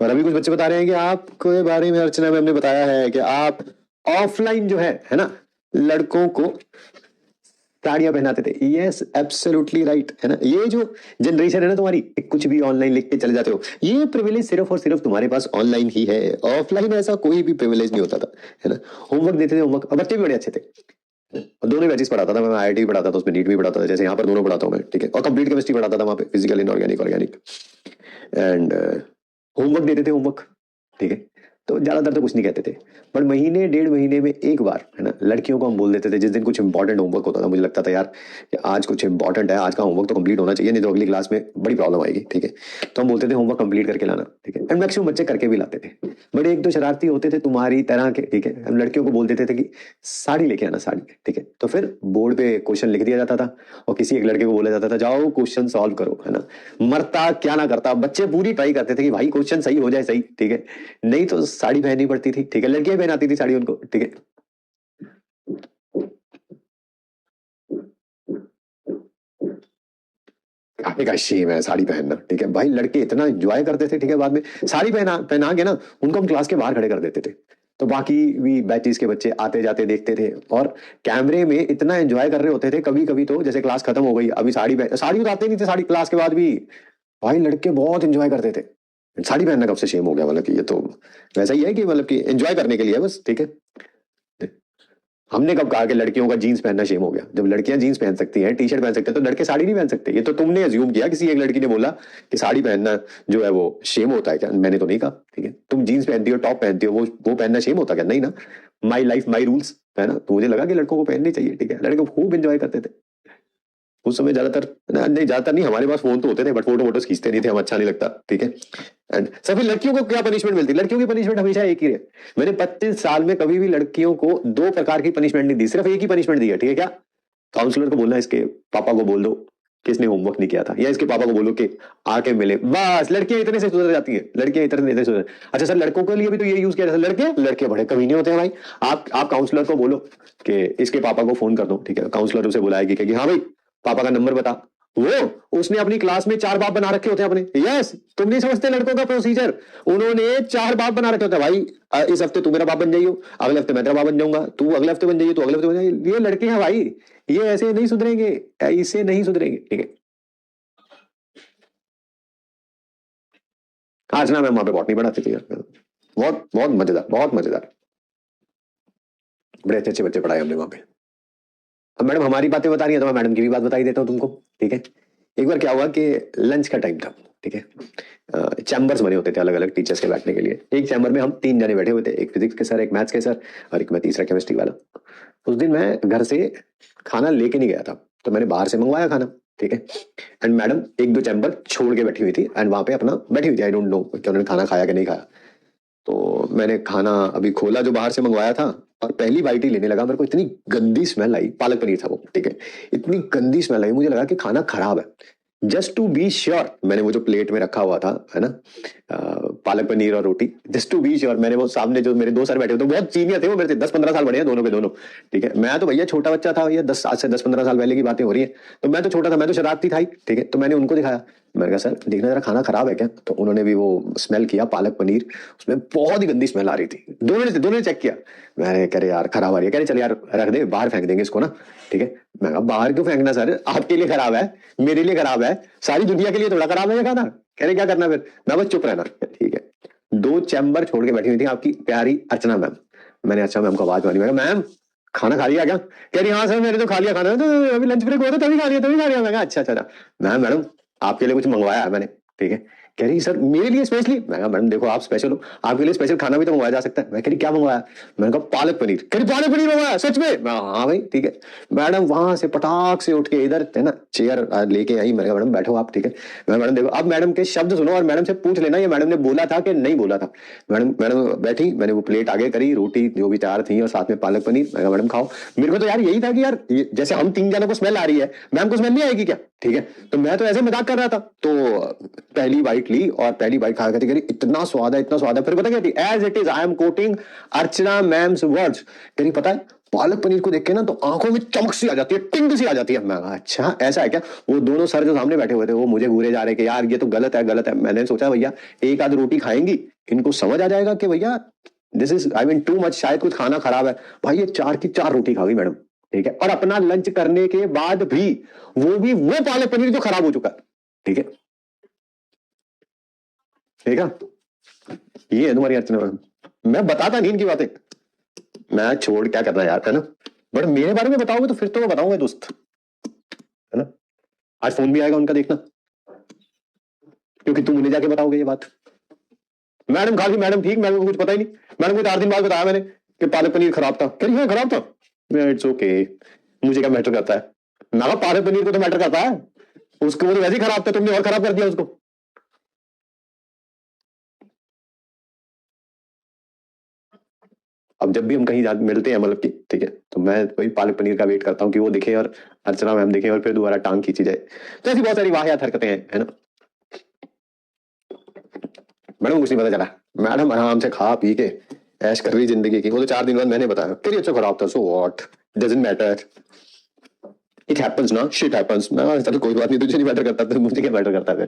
और अभी कुछ बच्चे बता रहे हैं कि आपके बारे में अर्चना मैम ने बताया है कि आप ऑफलाइन जो है ना, लड़कों को साड़ियां पहनाते थे। यस, एब्सोल्युटली राइट, है ना। ये जो जनरेशन है ना तुम्हारी, कुछ भी ऑनलाइन लिख के चले जाते हो, ये प्रिविलेज सिर्फ और सिर्फ तुम्हारे पास ऑनलाइन ही है। ऑफलाइन ऐसा कोई भी प्रिविलेज नहीं होता था, है ना। होमवर्क देते थे, होमवर्क, बच्चे भी बड़े अच्छे थे। और दोनों बैचेस पढ़ाता था मैं, आईआईटी भी पढ़ाता था, उसमें नीट भी पढ़ाता था, जैसे यहाँ पर दोनों पढ़ाता हूँ मैं, ठीक है। और कंप्लीट केमिस्ट्री पढ़ाता था वहाँ पे, physical inorganic, organic. And homework देते थे, होमवर्क, ठीक है। तो ज्यादातर तो कुछ नहीं कहते थे, बट महीने डेढ़ महीने में एक बार, है ना, लड़कियों को हम बोल देते थे। जिस दिन कुछ इंपॉर्टेंट होमवर्क होता था, मुझे लगता था यार कि आज कुछ इंपॉर्टेंट है, आज का होमवर्क तो कंप्लीट होना चाहिए, नहीं तो अगली क्लास में बड़ी प्रॉब्लम आएगी, ठीक है। तो हम बोलते थे होमवर्क कंप्लीट करके लाना, ठीक है। एंड मैक्सिमम बच्चे करके भी लाते थे। बट एक दो शरारती होते थे तुम्हारी तरह के, ठीक है। हम लड़कियों को बोल देते थे कि साड़ी लेके आना, साड़ी, ठीक है। तो फिर बोर्ड पे क्वेश्चन लिख दिया जाता था और किसी एक लड़के को बोला जाता था जाओ क्वेश्चन सॉल्व करो, है ना। मरता क्या ना करता, बच्चे पूरी ट्राई करते थे कि भाई क्वेश्चन सही हो जाए, सही, ठीक है। नहीं तो साड़ी पहननी पड़ती थी, ठीक है। लड़कियां पहनाती थी साड़ी उनको, ठीक है। काफी का शेम है साड़ी पहनना, ठीक है भाई। लड़के इतना एंजॉय करते थे, ठीक है। बाद में साड़ी पहना पहना के ना उनको हम क्लास के बाहर खड़े कर देते थे। तो बाकी भी बैचेस के बच्चे आते जाते देखते थे और कैमरे में इतना एंजॉय कर रहे होते थे। कभी कभी तो जैसे क्लास खत्म हो गई, अभी साड़ी उतारते नहीं थे, साड़ी क्लास के बाद भी भाई लड़के बहुत एंजॉय करते थे। साड़ी पहनना कब से शेम हो गया, मतलब कि ये तो वैसा ही है कि मतलब कि एंजॉय करने के लिए बस, ठीक है। हमने कब कहा कि लड़कियों का जीन्स पहनना शेम हो गया? जब लड़कियां जीन्स पहन सकती हैं, टी शर्ट पहन सकते हैं, तो लड़के साड़ी नहीं पहन सकते? ये तो तुमने अज्यूम किया, किसी एक लड़की ने बोला कि साड़ी पहनना जो है वो शेम होता है क्या। मैंने तो नहीं कहा, ठीक है। तुम जीन्स पहनती हो, टॉप पहनती हो, वो पहनना शेम होता क्या? नहीं ना। माई लाइफ माई रूल्स, है ना। तो मुझे लगा कि लड़कों को पहननी चाहिए, ठीक है। लड़के खूब एंजॉय करते थे उस समय। ज्यादातर नहीं, ज्यादातर नहीं, हमारे पास फोन तो होते थे बट फोटो फोटोज खींचते नहीं थे हम, अच्छा नहीं लगता, ठीक है। एंड सभी लड़कियों को क्या पनिशमेंट मिलती? लड़कियों की पनिशमेंट हमेशा एक ही है। मैंने 25 साल में कभी भी लड़कियों को दो प्रकार की पनिशमेंट नहीं दी, सिर्फ एक ही पनिशमेंट दी है, ठीक है। क्या? काउंसलर को बोलना इसके पापा को बोल दो कि इसने होमवर्क नहीं किया था, या इसके पापा को बोलो कि आके मिले, बस। लड़कियां इतने से सुधर जाती है, लड़कियां इतने सुधर। अच्छा सर, लड़कों के लिए भी तो ये यूज किया जाता है। लड़के लड़के बड़े कमीने होते हैं भाई। आप काउंसलर को बोलो कि इसके पापा को फोन कर दो, ठीक है। काउंसलर उसे बुलाएगी कि हाँ भाई पापा का नंबर बता। वो उसने अपनी क्लास में 4 बाप बना रखे होते हैं अपने। यस, तुम नहीं समझते लड़कों का प्रोसीजर। उन्होंने 4 बाप बना रखे होते हैं भाई। इस हफ्ते तू मेरा बाप बन जाइयो, अगले हफ्ते मैं तेरा बाप बन जाऊंगा, तू अगले हफ्ते बन जाइए, तू अगले हफ्ते बन जाइए। ये लड़के हैं भाई, ये ऐसे नहीं सुधरेंगे, ऐसे नहीं सुधरेंगे, ठीक है। आज ना मैं वहां पे बॉटनी पढ़ाती थी यार, बहुत बहुत मजेदार, बहुत मजेदार। बड़े अच्छे अच्छे बच्चे पढ़ाए हमने वहां पे। अब मैडम हमारी बातें बता रही है तो मैं मैडम की भी बात बताई देता हूँ तुमको, ठीक है। एक बार क्या हुआ कि लंच का टाइम था, ठीक है। चैम्बर्स बने होते थे अलग अलग टीचर्स के बैठने के लिए। एक चैम्बर में हम 3 जने बैठे हुए थे, एक फिजिक्स के सर, एक मैथ्स के सर, और एक मैं तीसरा केमिस्ट्री वाला। उस दिन मैं घर से खाना लेके नहीं गया था, तो मैंने बाहर से मंगवाया खाना, ठीक है। एंड मैडम एक दो चैम्बर छोड़ के बैठी हुई थी एंड वहां पे अपना बैठी हुई थी। आई डोंट नो कि उन्होंने खाना खाया कि नहीं खाया। तो मैंने खाना अभी खोला जो बाहर से मंगवाया था, और पहली बाइट ही लेने लगा, मेरे को इतनी गंदी स्मेल आई। पालक पनीर था वो, ठीक है। इतनी गंदी स्मेल आई, मुझे लगा कि खाना खराब है। जस्ट टू बी श्योर मैंने वो जो प्लेट में रखा हुआ था, है ना, पालक पनीर और रोटी, जस्ट टू बी श्योर मैंने वो सामने जो मेरे 2 सर बैठे थे, बहुत सीनियर थे वो मेरे से, 10-15 साल बड़े हैं दोनों के दोनों, ठीक है। मैं तो भैया छोटा बच्चा था भैया, 10 आज से 10-15 साल पहले की बातें हो रही है। तो मैं तो छोटा था, मैं तो शरारती था ही, ठीक है। तो मैंने उनको दिखाया, मैंने कहा सर देखना जरा खाना खराब है क्या। तो उन्होंने भी वो स्मेल किया पालक पनीर, उसमें बहुत ही गंदी स्मेल आ रही थी। दोनों ने चेक किया। मैंने कह रहे यार खराब आ रही है, कह रहे चल यार रख दे, बाहर फेंक देंगे इसको ना, ठीक है। मैं कहा बाहर क्यों फेंकना सर, आपके लिए खराब है, मेरे लिए खराब है, सारी दुनिया के लिए थोड़ा खराब है ये खाना। कह रहे क्या करना फिर, मैं बस चुप रहना, ठीक है। 2 चैम्बर छोड़ के बैठी हुई थी आपकी प्यारी अर्चना मैम। मैंने अर्चना मैम को आवाज मारी, मैं मैम खाना खा लिया क्या? कह रही हाँ सर मैंने तो खा लिया खाना, तो अभी लंच ब्रेक हुआ था तभी खा लिया, तभी खा लिया। मैं कहा अच्छा अच्छा। मैम मैडम आपके लिए कुछ मंगवाया है मैंने, ठीक है। कह रही सर मेरे लिए स्पेशली। मैं कहा मैडम देखो आप स्पेशल हो, आपके लिए स्पेशल खाना भी तो मंगवाया जा सकता है। मैं कह रही क्या मंगवाया? मैंने कहा पालक पनीर। कह रही पालक पनीर मंगवाया सच में? मैं हाँ भाई ठीक है। मैडम वहां से पटाख से उठ के इधर है ना चेयर लेके आई। मैंने कहा मैडम बैठो आप, ठीक है। मैं मैडम देखो अब मैडम के शब्द सुनो और मैडम से पूछ लेना ये मैडम ने बोला था कि नहीं बोला था। मैडम मैडम बैठी, मैंने वो प्लेट आगे करी, रोटी जो भी 4 थी और साथ में पालक पनीर। मैं कहा मैडम खाओ। मेरे को तो यार यही था कि यार जैसे हम 3 जनों को स्मेल आ रही है, मैम को स्मेल नहीं आएगी क्या, ठीक है। तो मैं तो ऐसे मजाक कर रहा था। तो पहली बाइट बाइट ली और पहली बाइट खा के इतना स्वाद है, इतना स्वाद है। फिर पता क्या थी, as it is I am quoting Archana ma'am's words, कह पता है पालक पनीर को देख के ना तो आंखों में चमक सी आ जाती है, टिंग सी आ जाती है। मैं कहा अच्छा ऐसा है क्या। वो दोनों सर जो सामने बैठे हुए थे वो मुझे घूरे जा रहे कि यार ये तो गलत है, गलत है। मैंने सोचा भैया एक आध रोटी खाएंगी, इनको समझ आ जाएगा कि भैया this is I mean too much, शायद कुछ खाना खराब है। भाई ये 4 की 4 रोटी खा गई मैडम, ठीक है। और अपना लंच करने के बाद भी वो पालक पनीर जो खराब हो चुका है, ठीक है। ठीक है, ये है तुम्हारी अर्चना मैम। मैं बताता नहीं इनकी बातें, मैं छोड़ क्या करना यार, है ना। बट मेरे बारे में बताओगे तो फिर तो मैं बताऊंगा दोस्त, है ना। आज फोन भी आएगा उनका, देखना, क्योंकि तुम उन्हें जाके बताओगे ये बात। मैडम खा गई, मैडम ठीक, मैडम को कुछ पता ही नहीं। मैडम को 4 दिन बाद बताया मैंने कि पालक पनीर खराब था, कह रही है खराब था। इट्स ओके, मुझे क्या मैटर करता है। मैं पालक पनीर को तो मैटर करता है, उसको वो तो वैसे ही खराब था, तुमने और खराब कर दिया उसको। अब जब भी हम कहीं मिलते हैं मतलब कि, ठीक है, तो मैं वही पालक पनीर का वेट करता हूँ कि वो दिखे और अर्चना मैम दिखे और फिर दोबारा टांग खींची जाए। तो ऐसी बहुत सारी वाहियात हरकतें हैं, है ना। मैडम कुछ नहीं पता चला, मैडम आराम से खा पी के ऐश कर रही जिंदगी की। वो तो 4 दिन बाद मैंने बताया कि अच्छा खराब था, so what, doesn't matter, it happens ना, शिट हैपेंस। मैं तो कोई बात नहीं, तुझे नहीं मैटर करता तो मुझे क्या मैटर करता है।